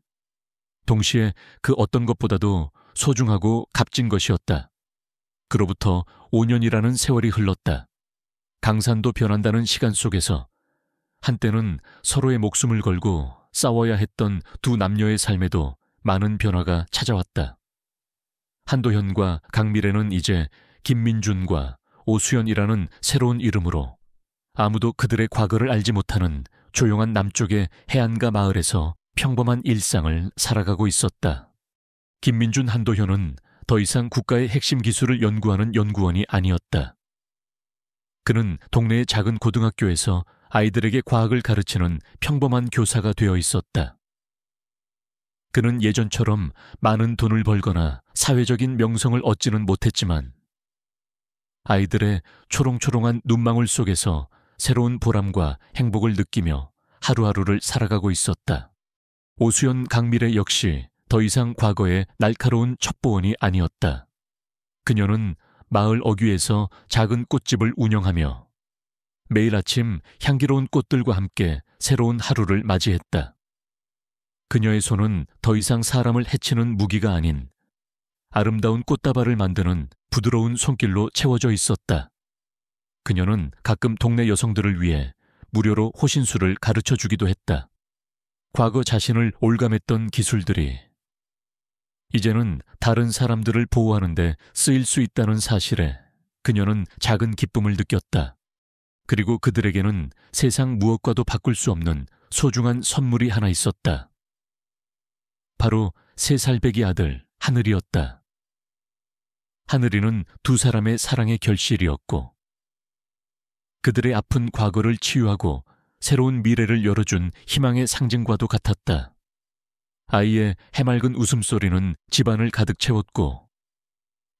동시에 그 어떤 것보다도 소중하고 값진 것이었다. 그로부터 5년이라는 세월이 흘렀다. 강산도 변한다는 시간 속에서 한때는 서로의 목숨을 걸고 싸워야 했던 두 남녀의 삶에도 많은 변화가 찾아왔다. 한도현과 강미래는 이제 김민준과 오수연이라는 새로운 이름으로 아무도 그들의 과거를 알지 못하는 조용한 남쪽의 해안가 마을에서 평범한 일상을 살아가고 있었다. 김민준, 한도현은 더 이상 국가의 핵심 기술을 연구하는 연구원이 아니었다. 그는 동네의 작은 고등학교에서 아이들에게 과학을 가르치는 평범한 교사가 되어 있었다. 그는 예전처럼 많은 돈을 벌거나 사회적인 명성을 얻지는 못했지만 아이들의 초롱초롱한 눈망울 속에서 새로운 보람과 행복을 느끼며 하루하루를 살아가고 있었다. 오수연, 강미래 역시 더 이상 과거의 날카로운 첩보원이 아니었다. 그녀는 마을 어귀에서 작은 꽃집을 운영하며 매일 아침 향기로운 꽃들과 함께 새로운 하루를 맞이했다. 그녀의 손은 더 이상 사람을 해치는 무기가 아닌 아름다운 꽃다발을 만드는 부드러운 손길로 채워져 있었다. 그녀는 가끔 동네 여성들을 위해 무료로 호신술을 가르쳐 주기도 했다. 과거 자신을 올감했던 기술들이 이제는 다른 사람들을 보호하는 데 쓰일 수 있다는 사실에 그녀는 작은 기쁨을 느꼈다. 그리고 그들에게는 세상 무엇과도 바꿀 수 없는 소중한 선물이 하나 있었다. 바로 3살배기 아들 하늘이었다. 하늘이는 두 사람의 사랑의 결실이었고 그들의 아픈 과거를 치유하고 새로운 미래를 열어준 희망의 상징과도 같았다. 아이의 해맑은 웃음소리는 집안을 가득 채웠고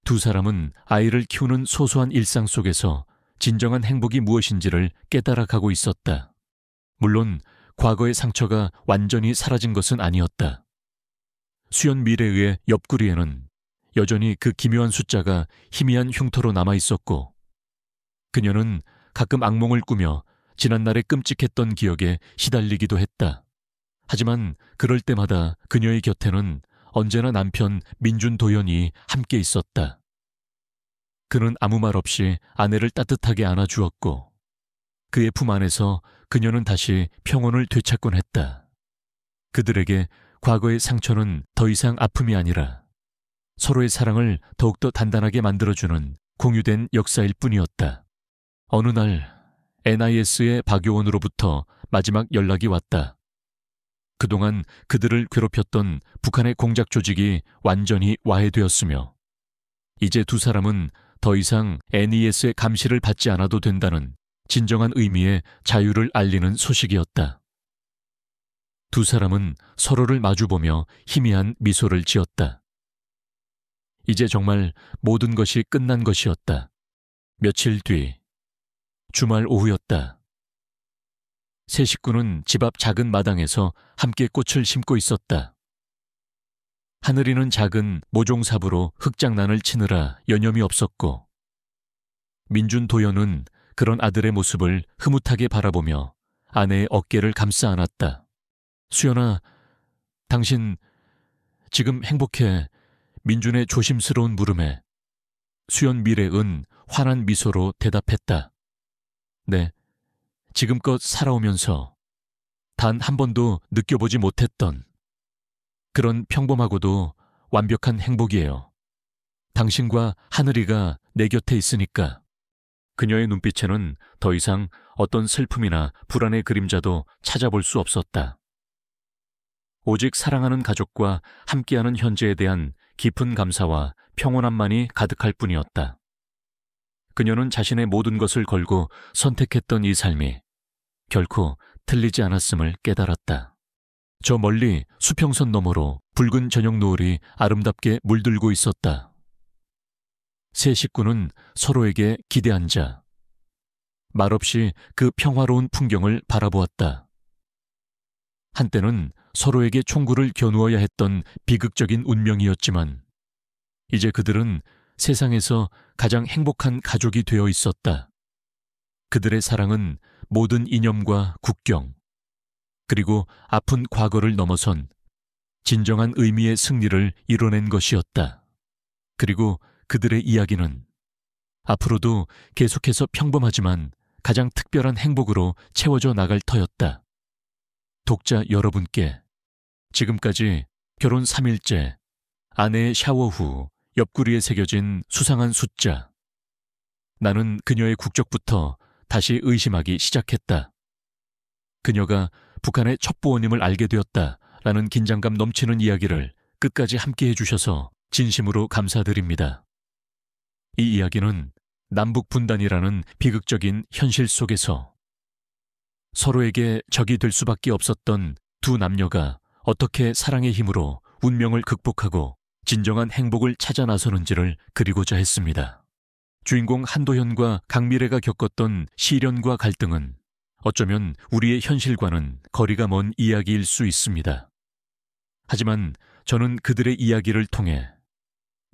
두 사람은 아이를 키우는 소소한 일상 속에서 진정한 행복이 무엇인지를 깨달아가고 있었다. 물론 과거의 상처가 완전히 사라진 것은 아니었다. 수연 미래의 옆구리에는 여전히 그 기묘한 숫자가 희미한 흉터로 남아있었고 그녀는 가끔 악몽을 꾸며 지난날의 끔찍했던 기억에 시달리기도 했다. 하지만 그럴 때마다 그녀의 곁에는 언제나 남편 민준, 도연이 함께 있었다. 그는 아무 말 없이 아내를 따뜻하게 안아주었고 그의 품 안에서 그녀는 다시 평온을 되찾곤 했다. 그들에게 과거의 상처는 더 이상 아픔이 아니라 서로의 사랑을 더욱더 단단하게 만들어주는 공유된 역사일 뿐이었다. 어느 날 NIS의 박요원으로부터 마지막 연락이 왔다. 그동안 그들을 괴롭혔던 북한의 공작 조직이 완전히 와해되었으며 이제 두 사람은 더 이상 NES의 감시를 받지 않아도 된다는 진정한 의미의 자유를 알리는 소식이었다. 두 사람은 서로를 마주보며 희미한 미소를 지었다. 이제 정말 모든 것이 끝난 것이었다. 며칠 뒤, 주말 오후였다. 세 식구는 집 앞 작은 마당에서 함께 꽃을 심고 있었다. 하늘이는 작은 모종삽으로 흙장난을 치느라 여념이 없었고 민준 도연은 그런 아들의 모습을 흐뭇하게 바라보며 아내의 어깨를 감싸 안았다. 수연아, 당신 지금 행복해. 민준의 조심스러운 물음에 수연 미래은 환한 미소로 대답했다. 네, 지금껏 살아오면서 단 한 번도 느껴보지 못했던 그런 평범하고도 완벽한 행복이에요. 당신과 하늘이가 내 곁에 있으니까. 그녀의 눈빛에는 더 이상 어떤 슬픔이나 불안의 그림자도 찾아볼 수 없었다. 오직 사랑하는 가족과 함께하는 현재에 대한 깊은 감사와 평온함만이 가득할 뿐이었다. 그녀는 자신의 모든 것을 걸고 선택했던 이 삶이 결코 틀리지 않았음을 깨달았다. 저 멀리 수평선 너머로 붉은 저녁 노을이 아름답게 물들고 있었다. 세 식구는 서로에게 기대앉아 말없이 그 평화로운 풍경을 바라보았다. 한때는 서로에게 총구를 겨누어야 했던 비극적인 운명이었지만 이제 그들은 세상에서 가장 행복한 가족이 되어 있었다. 그들의 사랑은 모든 이념과 국경, 그리고 아픈 과거를 넘어선 진정한 의미의 승리를 이뤄낸 것이었다. 그리고 그들의 이야기는 앞으로도 계속해서 평범하지만 가장 특별한 행복으로 채워져 나갈 터였다. 독자 여러분께 지금까지 결혼 3일째 아내의 샤워 후 옆구리에 새겨진 수상한 숫자. 나는 그녀의 국적부터 다시 의심하기 시작했다. 그녀가 북한의 첩보원임을 알게 되었다라는 긴장감 넘치는 이야기를 끝까지 함께 해주셔서 진심으로 감사드립니다. 이 이야기는 남북 분단이라는 비극적인 현실 속에서 서로에게 적이 될 수밖에 없었던 두 남녀가 어떻게 사랑의 힘으로 운명을 극복하고 진정한 행복을 찾아 나서는지를 그리고자 했습니다. 주인공 한도현과 강미래가 겪었던 시련과 갈등은 어쩌면 우리의 현실과는 거리가 먼 이야기일 수 있습니다. 하지만 저는 그들의 이야기를 통해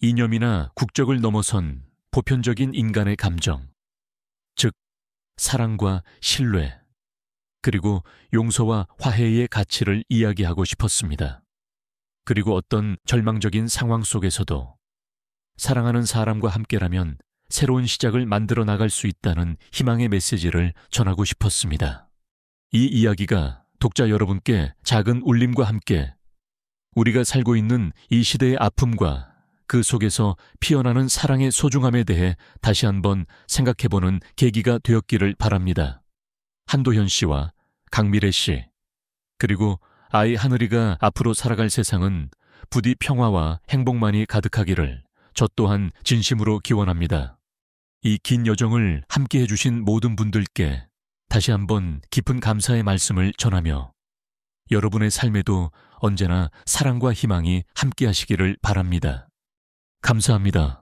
이념이나 국적을 넘어선 보편적인 인간의 감정, 즉 사랑과 신뢰, 그리고 용서와 화해의 가치를 이야기하고 싶었습니다. 그리고 어떤 절망적인 상황 속에서도 사랑하는 사람과 함께라면 새로운 시작을 만들어 나갈 수 있다는 희망의 메시지를 전하고 싶었습니다. 이 이야기가 독자 여러분께 작은 울림과 함께 우리가 살고 있는 이 시대의 아픔과 그 속에서 피어나는 사랑의 소중함에 대해 다시 한번 생각해보는 계기가 되었기를 바랍니다. 한도현 씨와 강미래 씨, 그리고 아이 하늘이가 앞으로 살아갈 세상은 부디 평화와 행복만이 가득하기를 저 또한 진심으로 기원합니다. 이 긴 여정을 함께 해주신 모든 분들께 다시 한번 깊은 감사의 말씀을 전하며 여러분의 삶에도 언제나 사랑과 희망이 함께 하시기를 바랍니다. 감사합니다.